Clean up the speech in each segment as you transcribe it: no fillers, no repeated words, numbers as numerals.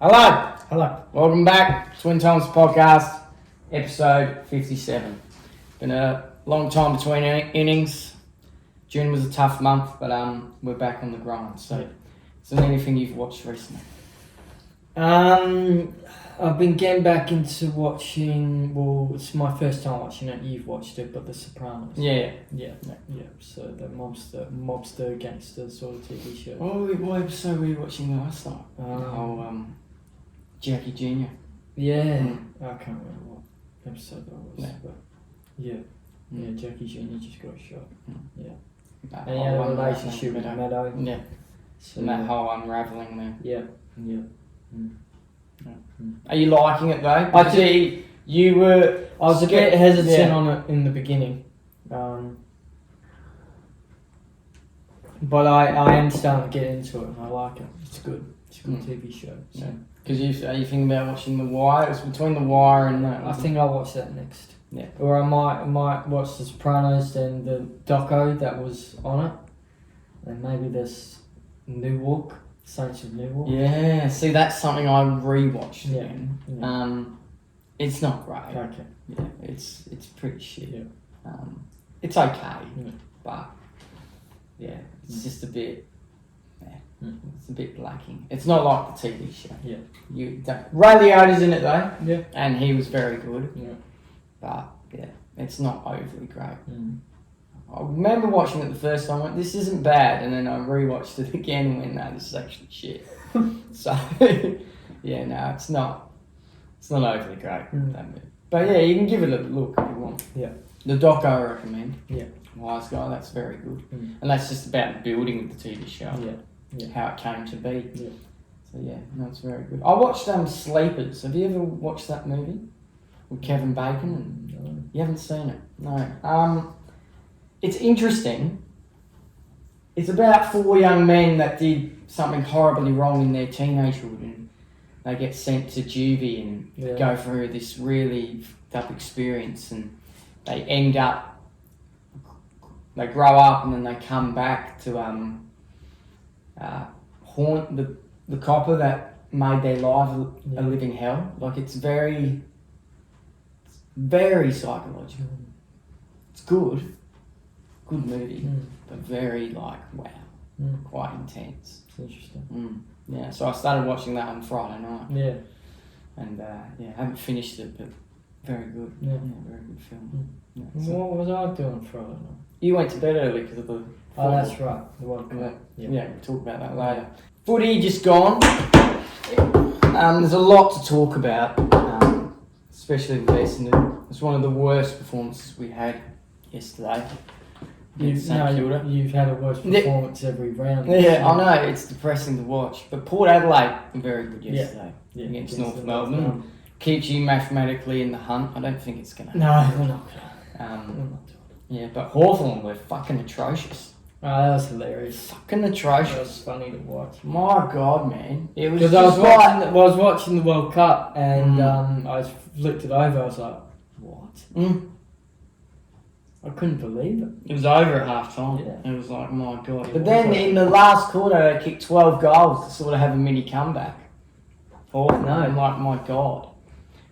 Hello. Hello. Welcome back. Twin Times Podcast, episode 57. Been a long time between innings. June was a tough month, but we're back on the grind. So, is there anything you've watched recently? I've been getting back into watching. Well, it's my first time watching it. You've watched it, but The Sopranos. Yeah. So the mobster gangster sort of TV show. What episode were you watching last night? Jackie Jr. Yeah. I can't remember what episode that was. Yeah. But yeah, Jackie Jr. just got shot. Yeah. That And he had a whole relationship with Meadow. Yeah. So, And that whole unravelling there. Yeah. Are you liking it though? I see you were. I was a bit hesitant on it in the beginning, but I am starting to get into it and I like it. It's good. It's a good TV show. So. Yeah. Because are you thinking about watching The Wire? It was between The Wire and that. I think I'll watch that next. Yeah. Or I might watch The Sopranos, then the doco that was on it, and maybe this Newark, Saints of Newark. Yeah. See, that's something I rewatched again. Yeah. It's not great. Okay. Yeah. It's pretty shit. Yeah. It's okay, Yeah. but yeah, it's just a bit. It's a bit lacking. It's not like the TV show. Yeah. Ray Liotta's in it though. Yeah. And he was very good. Yeah. But yeah, it's not overly great. I Mm. remember watching it the first time. I went, this isn't bad, and then I rewatched it again and went, no, this is actually shit. So yeah, no, it's not overly great. That movie. But yeah, you can give it a look if you want. Yeah. The doco I recommend. Yeah. Wise Guy, that's very good. Mm. And that's just about the building of the TV show. Yeah. Yeah. How it came to be. Yeah. So yeah, no, it's very good. I watched Sleepers. Have you ever watched that movie? With Kevin Bacon? No. You haven't seen it? No. It's interesting. It's about 4 young men that did something horribly wrong in their teenagehood and they get sent to juvie and go through this really tough experience and they end up, they grow up and then they come back to haunt the copper that made their life a living hell. Like it's very psychological. It's good movie, but very like wow, quite intense. It's interesting. Yeah, so I started watching that on Friday night. Yeah. And I haven't finished it, but very good. Yeah. Very good film. Yeah, so What was I doing Friday night? you went to bed early because of the. Oh, that's right. The World Cup. Yeah, we'll talk about that later. Footy just gone. There's a lot to talk about, especially with Essendon. It's one of the worst performances we had yesterday. You've had a worse performance every round. Yeah, I know, it's depressing to watch. But Port Adelaide were very good yesterday against North Melbourne. Keeps you mathematically in the hunt. I don't think it's going to happen. No, we're not going to. Yeah, but Hawthorn were fucking atrocious. Oh, that was hilarious. Fucking atrocious. That was funny to watch. My God, man. It was because I was watching the World Cup and I flipped it over. I was like, what? I couldn't believe it. It was over at half time. Yeah. It was like, my God. But then in the last quarter, they kicked 12 goals to sort of have a mini comeback. Hawthorn, I'm like, my God.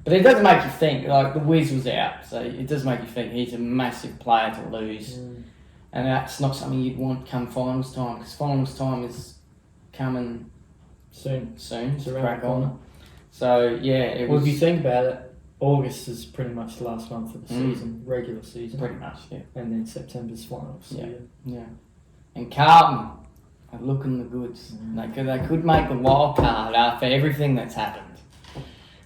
But it does make you think, like the Wiz was out, so it does make you think he's a massive player to lose. And that's not something you'd want come finals time, because finals time is coming soon to crack on. So yeah, it was. Well, if you think about it, August is pretty much the last month of the season, regular season. Pretty much, yeah. And then September's finals. So yeah. And Carlton are looking the goods. They could make the wild card after everything that's happened.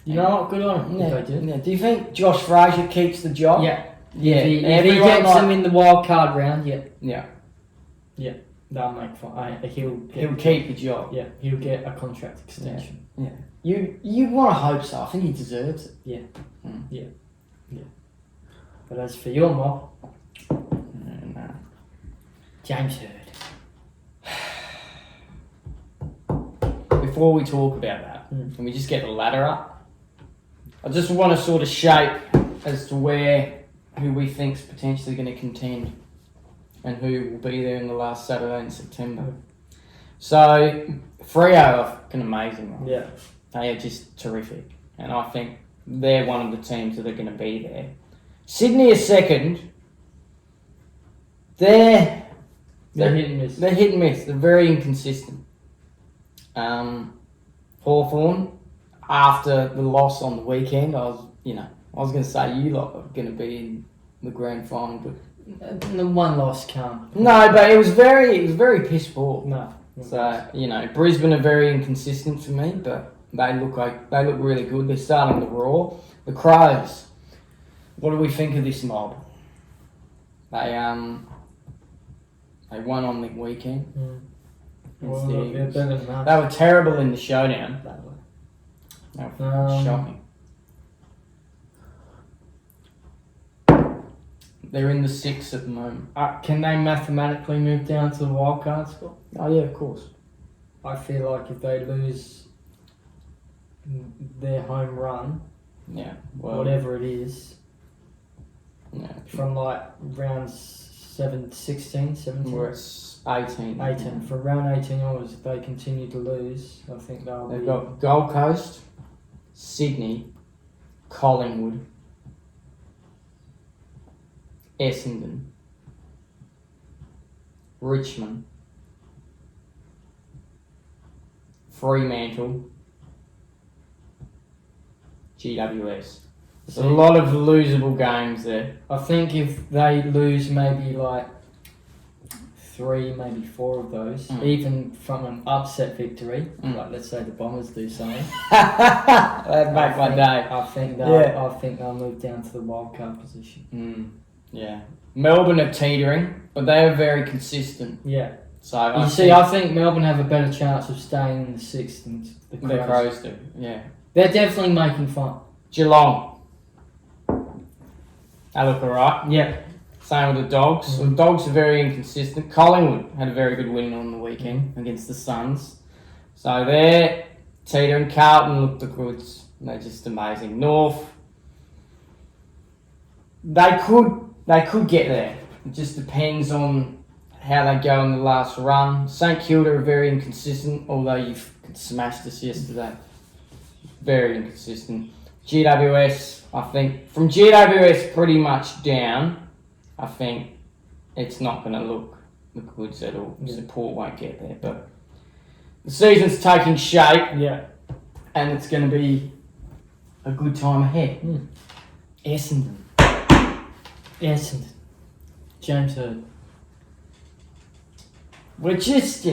You know what? Good on them if they do. Yeah. Do you think Josh Frazier keeps the job? Yeah. Yeah. If he gets them in the wild card round, Yeah. they'll make fun. He'll keep the job. Yeah, he'll get a contract extension. Yeah. You want to hope so. I think he deserves it. Yeah. Yeah. But as for your mob, no. James Hird. Before we talk about that, can we just get the ladder up? I just want to sort of shape as to who we think's potentially going to contend and who will be there in the last Saturday in September. So, Freo are fucking amazing. Right? Yeah. They are just terrific. And I think they're one of the teams that are going to be there. Sydney is second. They're hit and miss. They're hit and miss. They're very inconsistent. Hawthorn, after the loss on the weekend, I was going to say you lot are going to be in the grand final, but The one loss can't. no, but it was very piss poor. No. So Brisbane are very inconsistent for me, but they look really good. They're starting to roar. The Crows. What do we think of this mob? They won on the weekend. Well, they're better than us. They were terrible in the showdown. They were shocking. They're in the 6 at the moment. Can they mathematically move down to the wildcard spot? Oh yeah, of course. I feel like if they lose their home run, Yeah. Well, whatever it is, from like round 16, 17, We're at 18. 18. From round 18 onwards, if they continue to lose, I think they'll They've be... got Gold Coast, Sydney, Collingwood, Essendon, Richmond, Fremantle, GWS. There's a lot of losable games there. I think if they lose maybe like 3, maybe 4 of those, even from an upset victory, like let's say the Bombers do something, That'd make my day. I think they'll move down to the wildcard position. Yeah. Melbourne are teetering, but they are very consistent. Yeah. So I think Melbourne have a better chance of staying in the 6th than the Crows. the Crows do. Yeah. They're definitely making fun. Geelong. They look alright. Yeah. Same with the Dogs. The Dogs are very inconsistent. Collingwood had a very good win on the weekend against the Suns. So they're teetering. Carlton look the goods. They're just amazing. North. They could get there. It just depends on how they go in the last run. St Kilda are very inconsistent, although you smashed us yesterday. Very inconsistent. GWS, I think, from GWS pretty much down, I think it's not going to look the goods at all. Support won't get there, but the season's taking shape. Yeah. And it's going to be a good time ahead. Essendon. James Hird. We're just,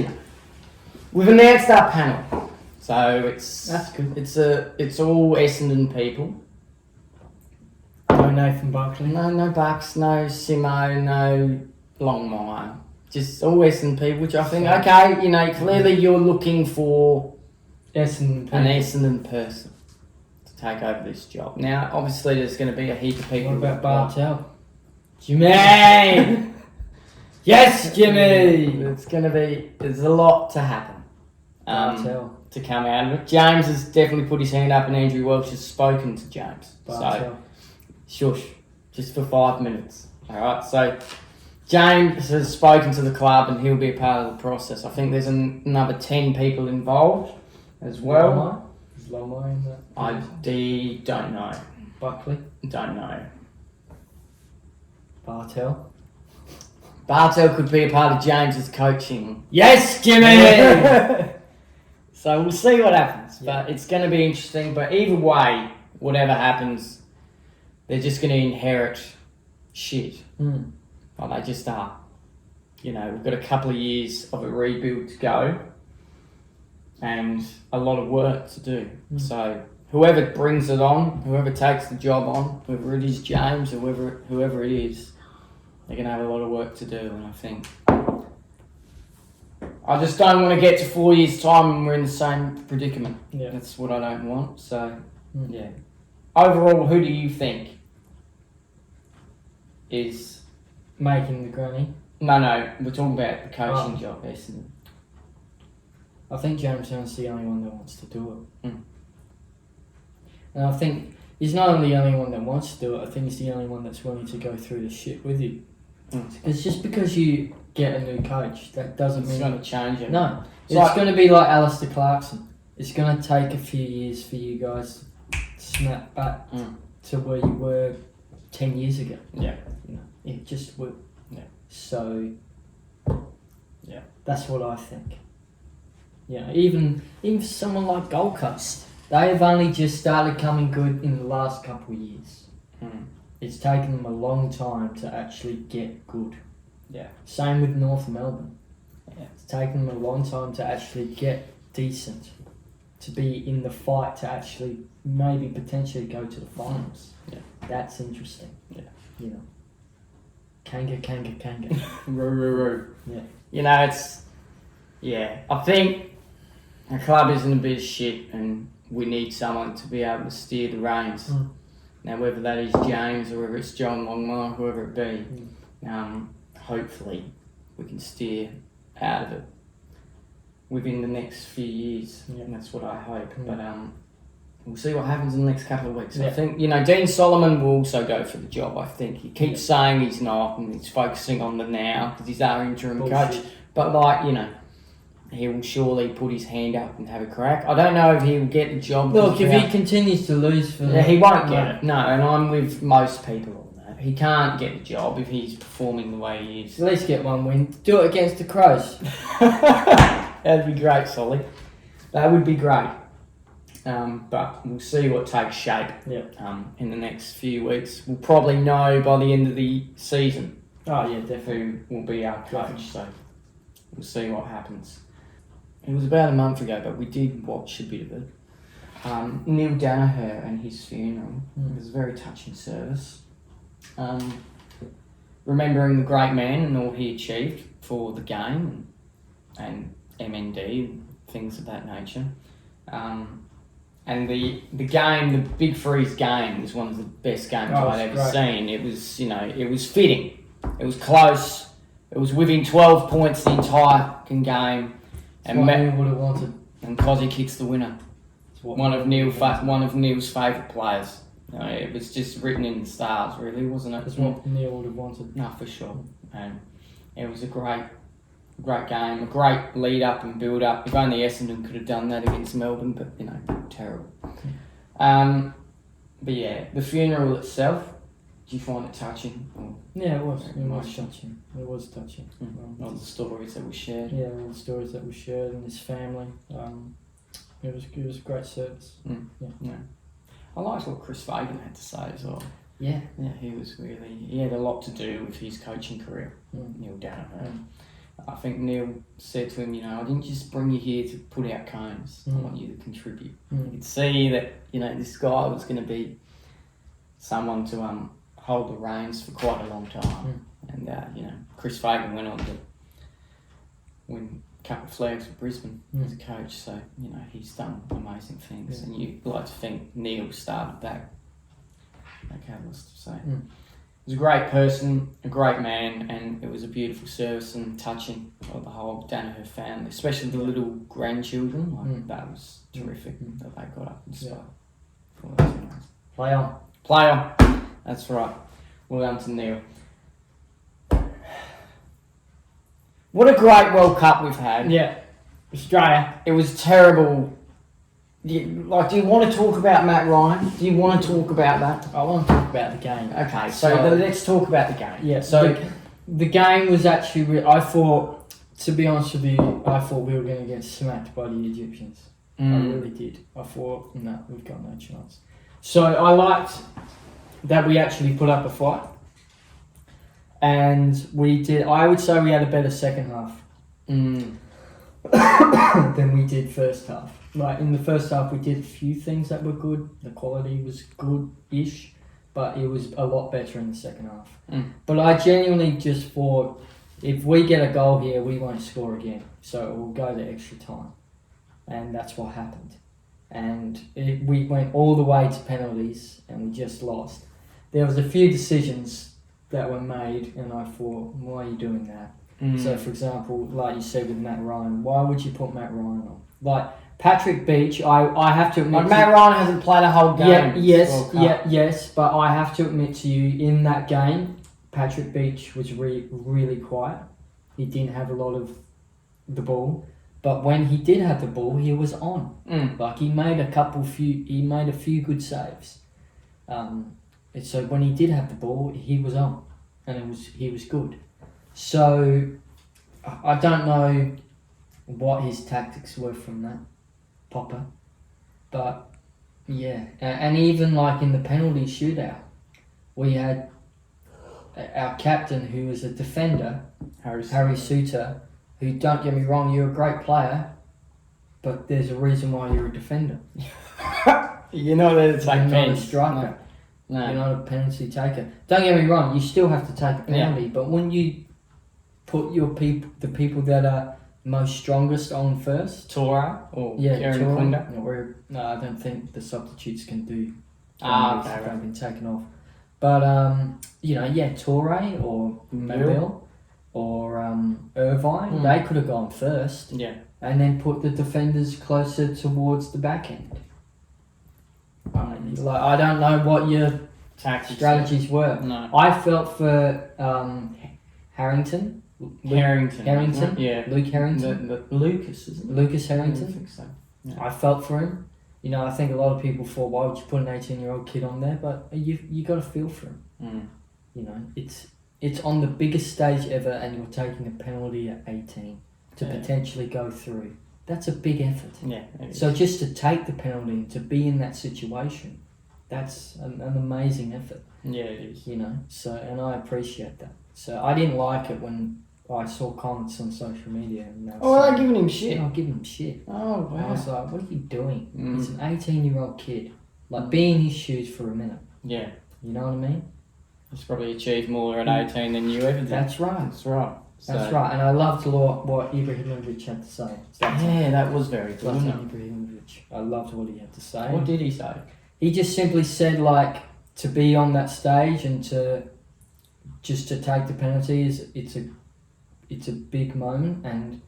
we've announced our panel. So That's good. It's all Essendon people. No Nathan Buckley. No Bucks, no Simo, no Longmire. Just all Essendon people, which I think, okay, clearly you're looking for Essendon people. an Essendon person to take over this job. Now, obviously, there's going to be a heap of people. What about Bartel? Jimmy! Yes, Jimmy! There's a lot to happen. Bartel. To come out of it. James has definitely put his hand up and Andrew Welsh has spoken to James. Bartel. So, shush. Just for 5 minutes. Alright, so James has spoken to the club and he'll be a part of the process. I think there's another 10 people involved as well. Is Longmire in that? I don't know. Buckley. Don't know. Bartel could be a part of James's coaching. Yes, Jimmy! So we'll see what happens. But it's going to be interesting. But either way, whatever happens, they're just going to inherit shit. Well, they just are. We've got a couple of years of a rebuild to go and a lot of work to do. So whoever brings it on, whoever takes the job on, whether it is James or whoever it is, they're going to have a lot of work to do. And I think I just don't want to get to 4 years' time and we're in the same predicament. Yeah. That's what I don't want. So, yeah. Overall, who do you think is making the granny? No, we're talking about the coaching job, Essendon. I think James Hirst's the only one that wants to do it. And I think he's not only the only one that wants to do it, I think he's the only one that's willing to go through the shit with you. It's just because you get a new coach, that doesn't mean... It's going to change it. No. It's going to be like Alistair Clarkson. it's going to take a few years for you guys to snap back to where you were 10 years ago. Yeah. You know, it just will. Yeah. So, yeah, that's what I think. You know, even for someone like Gold Coast, they've only just started coming good in the last couple of years. It's taken them a long time to actually get good. Yeah. Same with North Melbourne. Yeah. It's taken them a long time to actually get decent, to be in the fight, to actually maybe potentially go to the finals. Yeah. That's interesting. Yeah. You know. Kanga. Roo. Yeah. You know, it's... Yeah. I think the club is in a bit of shit and we need someone to be able to steer the reins. Now, whether that is James or whether it's John Longmire, whoever it be, hopefully we can steer out of it within the next few years. Yeah. And that's what I hope. But we'll see what happens in the next couple of weeks. Yeah. I think, Dean Solomon will also go for the job, I think. He keeps saying he's not and he's focusing on the now because he's our interim coach. But, he will surely put his hand up and have a crack. I don't know if he'll get the job. Look, if he continues to lose for... he won't get it. No, and I'm with most people on that. He can't get the job if he's performing the way he is. At least get one win. Do it against the Crows. That'd be great, Solly. That would be great. But we'll see what takes shape in the next few weeks. We'll probably know by the end of the season. Oh, yeah, definitely. Who will be our coach, so we'll see what happens. It was about a month ago, but we did watch a bit of it. Neale Daniher and his funeral. It was a very touching service. Remembering the great man and all he achieved for the game and MND and things of that nature. And the game, the Big Freeze game, was one of the best games I'd ever seen. It was, it was fitting. It was close. It was within 12 points the entire game. And Neil would have wanted. And Cozzy kicks the winner. One of Neil's favourite players. It was just written in the stars, really, wasn't it? That's what Neil would have wanted. No, for sure. And it was a great game, a great lead up and build up. If only Essendon could have done that against Melbourne, but terrible. But yeah, the funeral itself. Do you find it touching? Yeah, it was. It was touching. It was touching. All the stories that were shared. Yeah, all the stories that were shared and his family. It was a great service. Yeah. I liked what Chris Fagan had to say as well. Yeah. Yeah, he had a lot to do with his coaching career, Neale Daniher. I think Neil said to him, I didn't just bring you here to put out cones. I want you to contribute. You could see that, this guy was going to be someone to hold the reins for quite a long time. And, Chris Fagan went on to win a couple of flags for Brisbane as a coach. So, he's done amazing things. And you'd like to think Neil started that catalyst. So, he was a great person, a great man, and it was a beautiful service and touching of the whole Daniher family, especially the little grandchildren. That was terrific that they got up and spoke. Play on. Play on. That's right. Well done to Neil. What a great World Cup we've had. Yeah. Australia. It was terrible. Do you want to talk about Matt Ryan? Do you want to talk about that? I want to talk about the game. Okay, so let's talk about the game. Yeah, so the game was actually... I thought, to be honest with you, I thought we were going to get smacked by the Egyptians. I really did. I thought, no, we've got no chance. So I liked that we actually put up a fight. And we did... I would say we had a better second half than we did first half. Like, in the first half, we did a few things that were good. The quality was good-ish, but it was a lot better in the second half. But I genuinely just thought, if we get a goal here, we won't score again. So we'll go to extra time. And that's what happened. And we went all the way to penalties, and we just lost. There was a few decisions that were made, and I thought, why are you doing that? So, for example, like you said with Matt Ryan, why would you put Matt Ryan on? Like, Patrick Beach, I have to admit... Matt Ryan hasn't played a whole game. Yes, but I have to admit to you, in that game, Patrick Beach was really quiet. He didn't have a lot of the ball. But when he did have the ball, he was on. Like he made a few good saves. And so when he did have the ball, he was on, and he was good. So I don't know what his tactics were from that, Popper, but yeah, and even like in the penalty shootout, we had our captain who was a defender, Harry Suter, who, don't get me wrong, you're a great player, but there's a reason why you're a defender. You're not there to take You're not a penalties. striker. No. You're not a penalty taker. Don't get me wrong, you still have to take a penalty, but when you put the people that are most strongest on first, Torre or Torre, Kunda. No, I don't think the substitutes can do. Okay, They've been taken off. But Torre or Mabel or Irvine, they could have gone first. Yeah. And then put the defenders closer towards the back end. Like, I don't know what your strategies were. No. I felt for Harrington. Harrington. Yeah. Luke Harrington. Lucas, isn't it? Lucas I Harrington. think so. Yeah. I felt for him. You know, I think a lot of people thought, why would you put an 18-year-old kid on there? But you got to feel for him. You know, it's on the biggest stage ever, and you're taking a penalty at 18 to potentially go through. That's a big effort. Yeah. So just to take the penalty and to be in that situation, that's an amazing effort. Yeah, it is. You know, so, and I appreciate that. So I didn't like it when I saw comments on social media. And they're giving him shit. I'm giving him shit. Oh, wow. I was like, what are you doing? He's an 18-year-old kid. Like, be in his shoes for a minute. Yeah. You know what I mean? He's probably achieved more at 18 than you ever did. That's right. That's right. That's right. And I loved what Ibrahimovic had to say. That was very good, wasn't it? Ibrahimovic. I loved what he had to say. What did he say? He just simply said, like, to be on that stage and to take the penalties, it's a big moment, and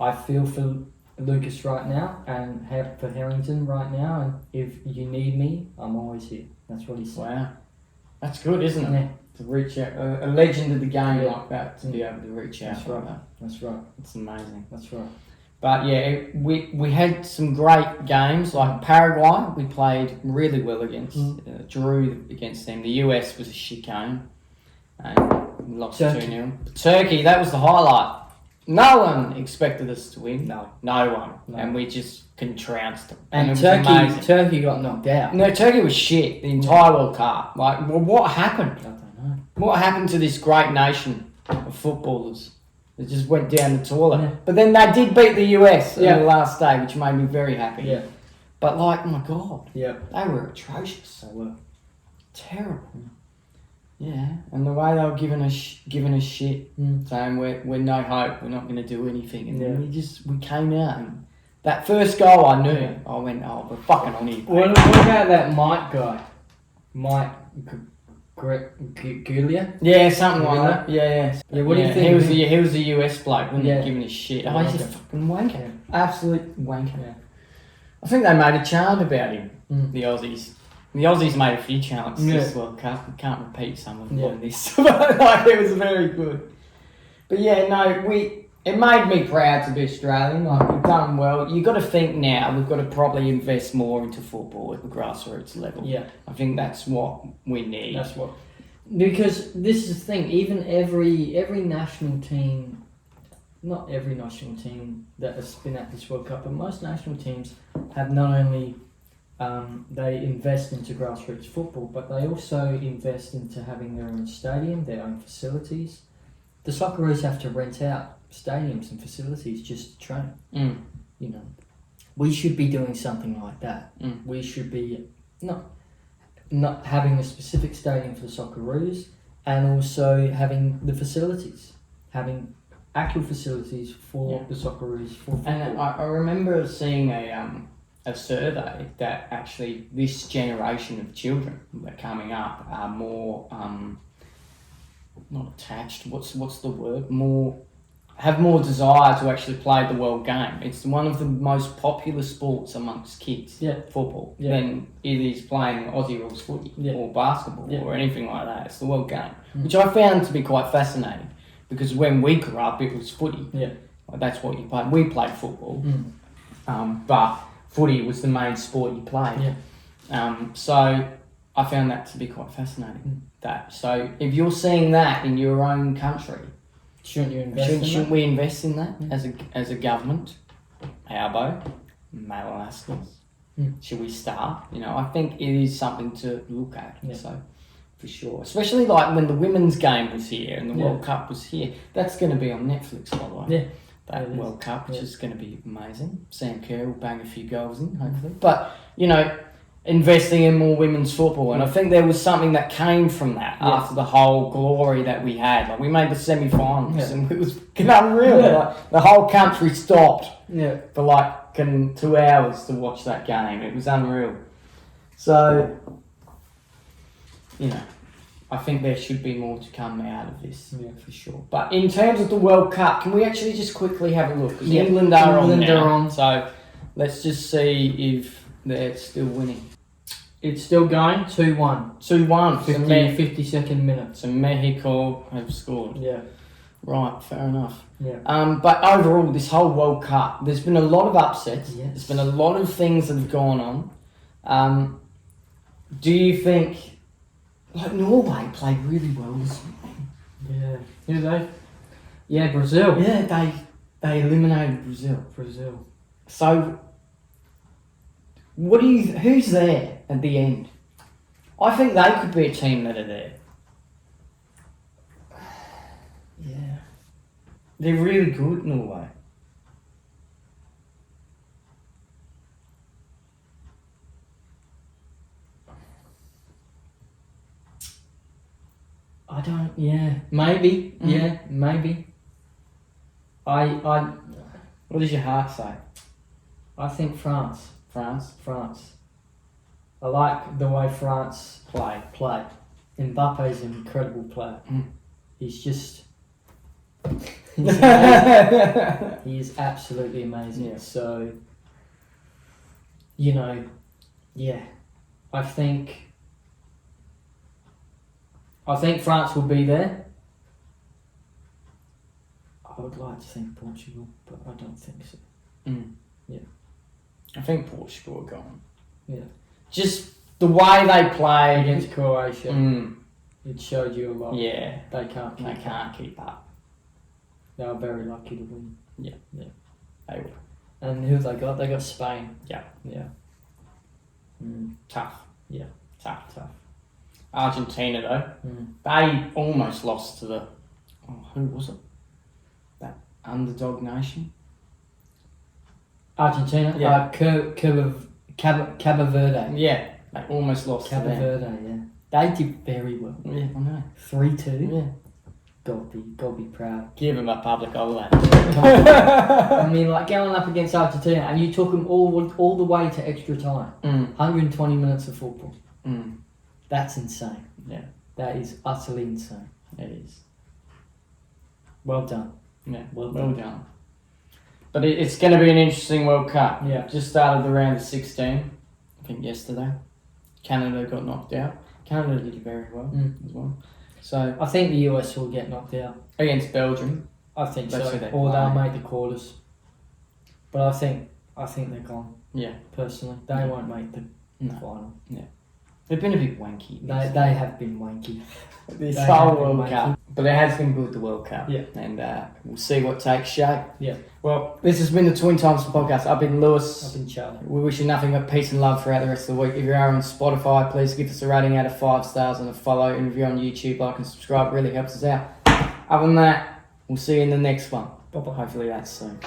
I feel for Lucas right now and for Harrington right now, and if you need me, I'm always here. That's what he said. Wow. That's good, isn't it? Yeah. To reach out, a legend of the game like that, to be able to reach out. That's right. Like that. That's right. It's amazing. That's right. But yeah, we had some great games. Like Paraguay, we played really well against. Drew against them. The US was a shit game. And lost 2-0. Turkey, that was the highlight. No one expected us to win. No one. And we just trounced them. And it Turkey got knocked out. No, Turkey was shit the entire World Cup. Like, well, what happened? I don't know. What happened to this great nation of footballers? It just went down the toilet. Yeah. But then they did beat the US on the last day, which made me very happy. Yeah. But like, my God, yeah, they were atrocious. They were terrible. Yeah, and the way they were giving us shit, saying we're no hope, we're not going to do anything, and then we came out, and that first goal I knew, I went, oh, we're fucking on here. What about that Mike guy, Mike Gulia? Yeah, something like that. Yeah. What do you think? He was a US bloke, wasn't he? Giving us shit. Oh, he's a fucking wanker, absolute wanker. Yeah. I think they made a chant about him, the Aussies. The Aussies made a few chants this World Cup. We can't repeat some of them on this. But like, it was very good. But yeah, no, it made me proud to be Australian. Like, we've done well. You've got to think now, we've got to probably invest more into football at the grassroots level. Yeah. I think that's what we need. That's what... Because this is the thing, even every national team, not every national team that has been at this World Cup, but most national teams have not only... they invest into grassroots football, but they also invest into having their own stadium, their own facilities. The Socceroos have to rent out stadiums and facilities just to train. You know, we should be doing something like that. We should be not having a specific stadium for the Socceroos, and also having the facilities, having actual facilities for the Socceroos for football. And I remember seeing a survey that actually this generation of children that are coming up are more not attached. What's the word? Have more desire to actually play the world game. It's one of the most popular sports amongst kids. Football. Than it is playing Aussie rules footy or basketball or anything like that. It's the world game, which I found to be quite fascinating because when we grew up, it was footy. Like, that's what you played. We played football, Mm. but footy was the main sport you played. Yeah. So I found that to be quite fascinating. So if you're seeing that in your own country, Shouldn't you invest in shouldn't that? we invest in that Yeah. as a government? Albo, male Alaskans. Should we start? I think it is something to look at. Yeah. So, for sure, especially like when the women's game was here and the Yeah. World Cup was here. That's going to be on Netflix, by the way. Yeah. That It is. World Cup, which Yeah. is going to be amazing. Sam Kerr will bang a few goals in, hopefully. But investing in more women's football, and I think there was something that came from that after the whole glory that we had. Like, we made the semi-finals, and it was unreal. Yeah. Like, the whole country stopped Yeah. for like 2 hours to watch that game. It was unreal. So, I think there should be more to come out of this, for sure. But in terms of the World Cup, can we actually just quickly have a look? 'Cause England are on now, so let's just see if they're still winning. It's still going 2-1. 2-1. 52nd minute. So Mexico have scored. Yeah. Right, fair enough. Yeah. But overall, this whole World Cup, there's been a lot of upsets. Yes. There's been a lot of things that have gone on. Do you think, like, Norway played really well this week? Yeah. Who they? Yeah, Brazil. Yeah, they eliminated Brazil. Brazil. So, who's there at the end? I think they could be a team that are there. Yeah. They're really good, Norway. I don't. Yeah. Maybe. Mm. Yeah. Maybe. I. What does your heart say? I think France. France? France. I like the way France Play. Mbappe is an incredible player. Mm. He's just. He's amazing. He is absolutely amazing. Yeah. So. Yeah. I think France will be there. I would like to think Portugal, but I don't think so. Mm. Yeah. I think Portugal are gone. Yeah. Just the way they played Against Croatia, Mm. it showed you a lot. Yeah, They can't keep they up. can't keep up. They are very lucky to win. They will. And who have they got? They got Spain. Yeah. Yeah. Mm. Tough. Yeah. Tough. Argentina, though, Mm. they almost lost to who was it? That underdog nation? Argentina? Yeah. Cabo Verde. Yeah, they almost lost Cabo to them. Verde, yeah. They did very well. Yeah, I know. 3-2. Yeah. God be proud. Give them a public holiday. I mean, like, going up against Argentina, and you took them all the way to extra time. 120 minutes of football. That's insane. Yeah. That is utterly insane. It is. Well done. Yeah, Well done. But it's going to be an interesting World Cup. Yeah. Just started the round of 16, I think yesterday. Canada got knocked out. Canada did very well as well. So I think the US will get knocked out. against Belgium. I think That's so. who they Or play. they'll make the quarters. But I think they're gone. Yeah. Personally, they Yeah. won't make the No. final. They've been a bit wanky. They have been wanky. This They whole have been World wanky. Cup. But it has been good, the World Cup. Yeah. And we'll see what takes shape. Yeah. Well, this has been the Twin Times podcast. I've been Lewis. I've been Charlie. We wish you nothing but peace and love throughout the rest of the week. If you are on Spotify, please give us a rating out of 5 stars and a follow. And if you're on YouTube, like and subscribe. It really helps us out. Other than that, we'll see you in the next one. Bye-bye. Hopefully that's soon.